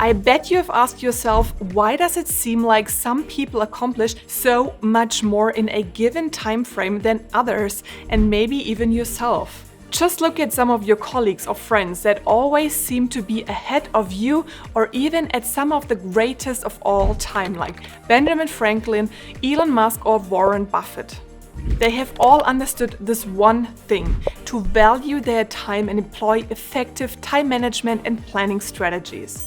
I bet you have asked yourself, why does it seem like some people accomplish so much more in a given time frame than others, and maybe even yourself? Just look at some of your colleagues or friends that always seem to be ahead of you, or even at some of the greatest of all time, like Benjamin Franklin, Elon Musk, or Warren Buffett. They have all understood this one thing: to value their time and employ effective time management and planning strategies.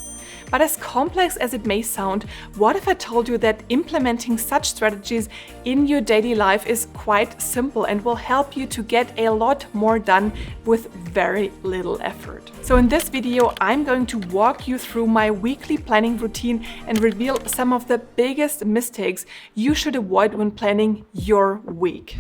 But as complex as it may sound, what if I told you that implementing such strategies in your daily life is quite simple and will help you to get a lot more done with very little effort? So in this video, I'm going to walk you through my weekly planning routine and reveal some of the biggest mistakes you should avoid when planning your week.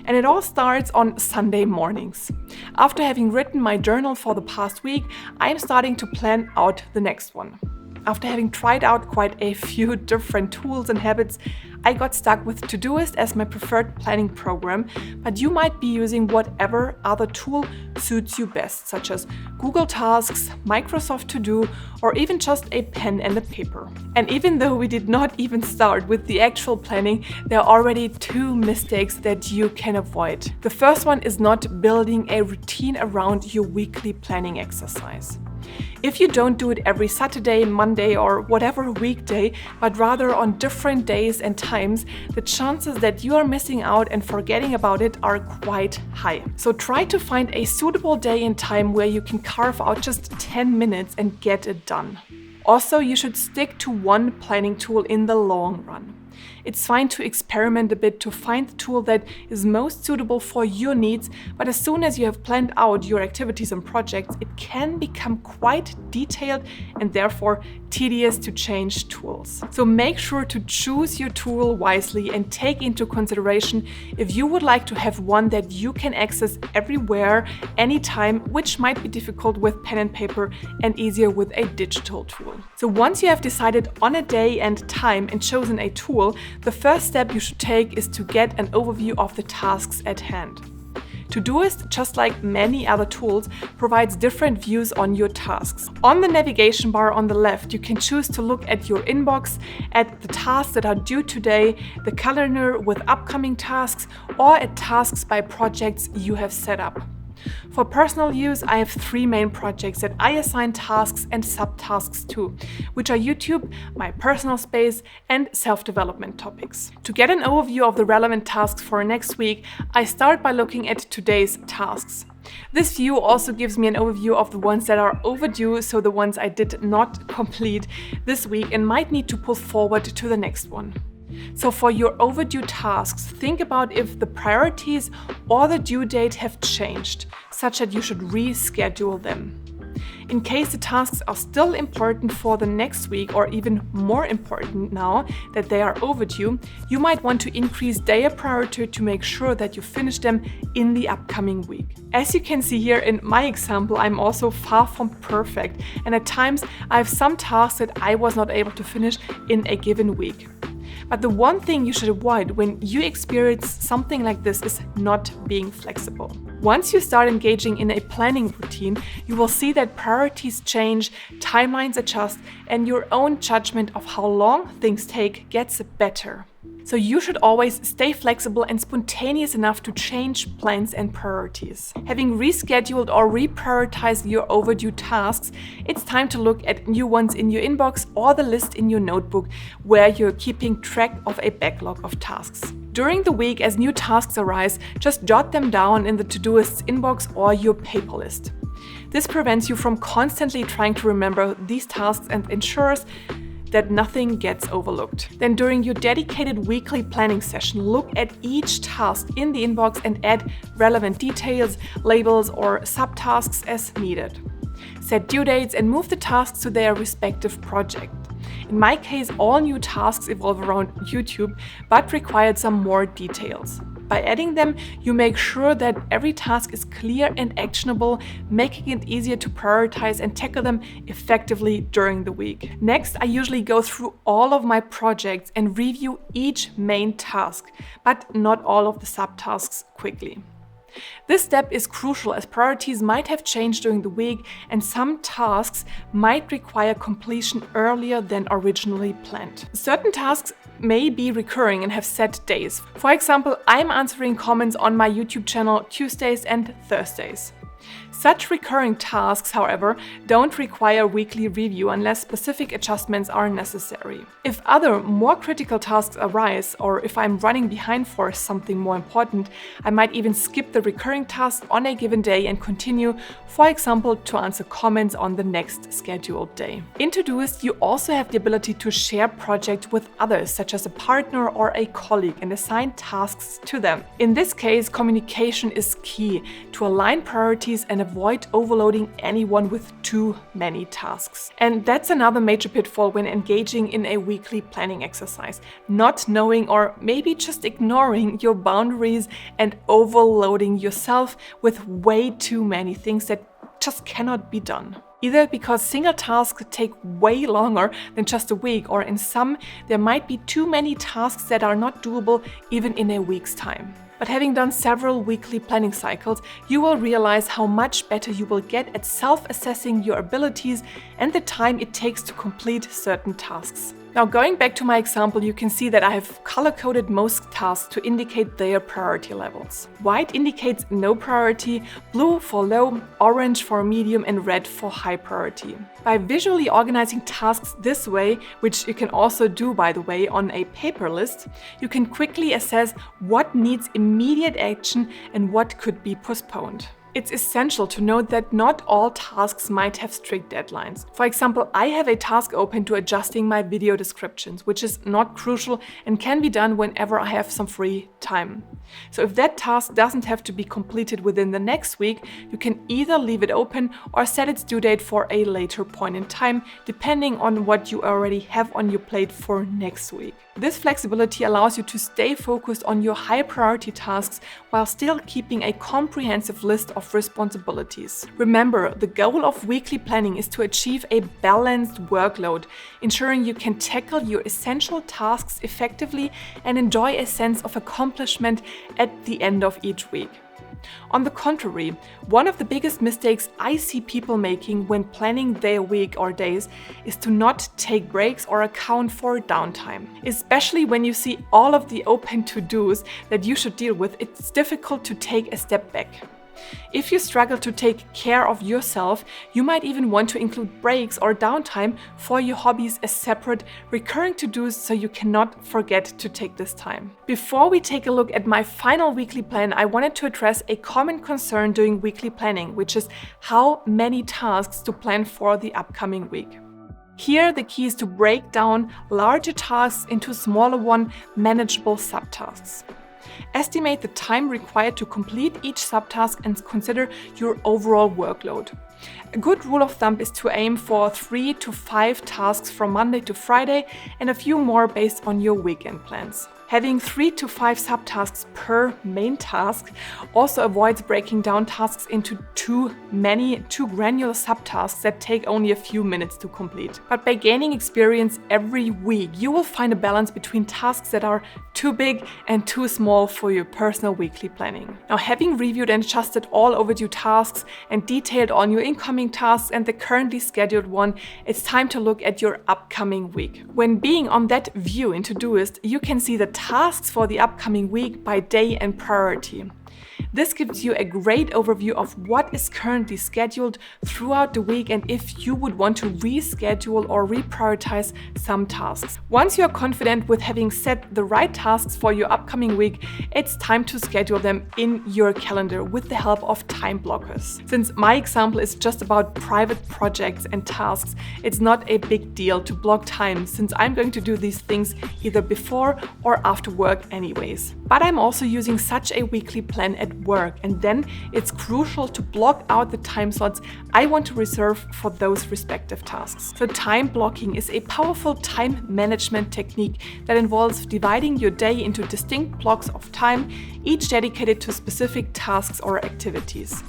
And it all starts on Sunday mornings. After having written my journal for the past week, I'm starting to plan out the next one. After having tried out quite a few different tools and habits, I got stuck with Todoist as my preferred planning program, but you might be using whatever other tool suits you best, such as Google Tasks, Microsoft To Do, or even just a pen and a paper. And even though we did not even start with the actual planning, there are already 2 mistakes that you can avoid. The first one is not building a routine around your weekly planning exercise. If you don't do it every Saturday, Monday, or whatever weekday, but rather on different days and times, the chances that you are missing out and forgetting about it are quite high. So try to find a suitable day and time where you can carve out just 10 minutes and get it done. Also, you should stick to one planning tool in the long run. It's fine to experiment a bit to find the tool that is most suitable for your needs, but as soon as you have planned out your activities and projects, it can become quite detailed and therefore tedious to change tools. So make sure to choose your tool wisely and take into consideration if you would like to have one that you can access everywhere, anytime, which might be difficult with pen and paper and easier with a digital tool. So once you have decided on a day and time and chosen a tool, the first step you should take is to get an overview of the tasks at hand. Todoist, just like many other tools, provides different views on your tasks. On the navigation bar on the left, you can choose to look at your inbox, at the tasks that are due today, the calendar with upcoming tasks, or at tasks by projects you have set up. For personal use, I have 3 main projects that I assign tasks and subtasks to, which are YouTube, my personal space, and self-development topics. To get an overview of the relevant tasks for next week, I start by looking at today's tasks. This view also gives me an overview of the ones that are overdue, so the ones I did not complete this week and might need to pull forward to the next one. So for your overdue tasks, think about if the priorities or the due date have changed, such that you should reschedule them. In case the tasks are still important for the next week, or even more important now that they are overdue, you might want to increase their priority to make sure that you finish them in the upcoming week. As you can see here in my example, I'm also far from perfect, and at times I have some tasks that I was not able to finish in a given week. But the one thing you should avoid when you experience something like this is not being flexible. Once you start engaging in a planning routine, you will see that priorities change, timelines adjust, and your own judgment of how long things take gets better. So you should always stay flexible and spontaneous enough to change plans and priorities. Having rescheduled or reprioritized your overdue tasks, it's time to look at new ones in your inbox or the list in your notebook where you're keeping track of a backlog of tasks. During the week, as new tasks arise, just jot them down in the Todoist's inbox or your paper list. This prevents you from constantly trying to remember these tasks and ensures that nothing gets overlooked. Then during your dedicated weekly planning session, look at each task in the inbox and add relevant details, labels, or subtasks as needed. Set due dates and move the tasks to their respective project. In my case, all new tasks evolve around YouTube, but required some more details. By adding them, you make sure that every task is clear and actionable, making it easier to prioritize and tackle them effectively during the week. Next, I usually go through all of my projects and review each main task, but not all of the subtasks quickly. This step is crucial as priorities might have changed during the week and some tasks might require completion earlier than originally planned. Certain tasks may be recurring and have set days. For example, I'm answering comments on my YouTube channel Tuesdays and Thursdays. Such recurring tasks, however, don't require weekly review unless specific adjustments are necessary. If other, more critical tasks arise, or if I'm running behind for something more important, I might even skip the recurring task on a given day and continue, for example, to answer comments on the next scheduled day. In Todoist, you also have the ability to share projects with others, such as a partner or a colleague, and assign tasks to them. In this case, communication is key to align priorities and avoid overloading anyone with too many tasks. And that's another major pitfall when engaging in a weekly planning exercise. Not knowing or maybe just ignoring your boundaries and overloading yourself with way too many things that just cannot be done. Either because single tasks take way longer than just a week, or in some, there might be too many tasks that are not doable even in a week's time. But having done several weekly planning cycles, you will realize how much better you will get at self-assessing your abilities and the time it takes to complete certain tasks. Now, going back to my example, you can see that I have color-coded most tasks to indicate their priority levels. White indicates no priority, blue for low, orange for medium, and red for high priority. By visually organizing tasks this way, which you can also do, by the way, on a paper list, you can quickly assess what needs immediate action and what could be postponed. It's essential to note that not all tasks might have strict deadlines. For example, I have a task open to adjusting my video descriptions, which is not crucial and can be done whenever I have some free time. So if that task doesn't have to be completed within the next week, you can either leave it open or set its due date for a later point in time, depending on what you already have on your plate for next week. This flexibility allows you to stay focused on your high priority tasks while still keeping a comprehensive list of responsibilities. Remember, the goal of weekly planning is to achieve a balanced workload, ensuring you can tackle your essential tasks effectively and enjoy a sense of accomplishment at the end of each week. On the contrary, one of the biggest mistakes I see people making when planning their week or days is to not take breaks or account for downtime. Especially when you see all of the open to-dos that you should deal with, it's difficult to take a step back. If you struggle to take care of yourself, you might even want to include breaks or downtime for your hobbies as separate, recurring to-dos so you cannot forget to take this time. Before we take a look at my final weekly plan, I wanted to address a common concern during weekly planning, which is how many tasks to plan for the upcoming week. Here, the key is to break down larger tasks into smaller manageable subtasks. Estimate the time required to complete each subtask and consider your overall workload. A good rule of thumb is to aim for 3 to 5 tasks from Monday to Friday and a few more based on your weekend plans. Having 3 to 5 subtasks per main task also avoids breaking down tasks into too granular subtasks that take only a few minutes to complete. But by gaining experience every week, you will find a balance between tasks that are too big and too small for your personal weekly planning. Now, having reviewed and adjusted all overdue tasks and detailed on your incoming tasks and the currently scheduled one, it's time to look at your upcoming week. When being on that view in Todoist, you can see the tasks for the upcoming week by day and priority. This gives you a great overview of what is currently scheduled throughout the week and if you would want to reschedule or reprioritize some tasks. Once you are confident with having set the right tasks for your upcoming week, it's time to schedule them in your calendar with the help of time blockers. Since my example is just about private projects and tasks, it's not a big deal to block time since I'm going to do these things either before or after work anyways. But I'm also using such a weekly plan at work, and then it's crucial to block out the time slots I want to reserve for those respective tasks. So time blocking is a powerful time management technique that involves dividing your day into distinct blocks of time, each dedicated to specific tasks or activities.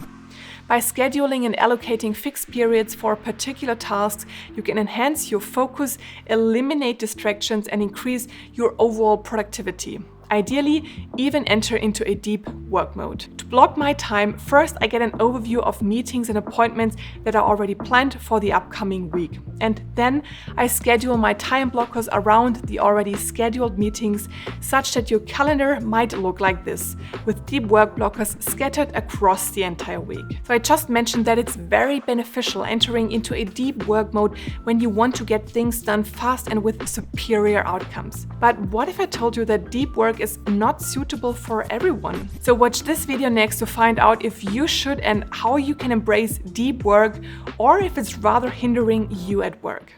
By scheduling and allocating fixed periods for particular tasks, you can enhance your focus, eliminate distractions, and increase your overall productivity. Ideally, even enter into a deep work mode. To block my time, first I get an overview of meetings and appointments that are already planned for the upcoming week. And then I schedule my time blockers around the already scheduled meetings such that your calendar might look like this, with deep work blockers scattered across the entire week. So I just mentioned that it's very beneficial entering into a deep work mode when you want to get things done fast and with superior outcomes. But what if I told you that deep work is not suitable for everyone? So watch this video next to find out if you should and how you can embrace deep work, or if it's rather hindering you at work.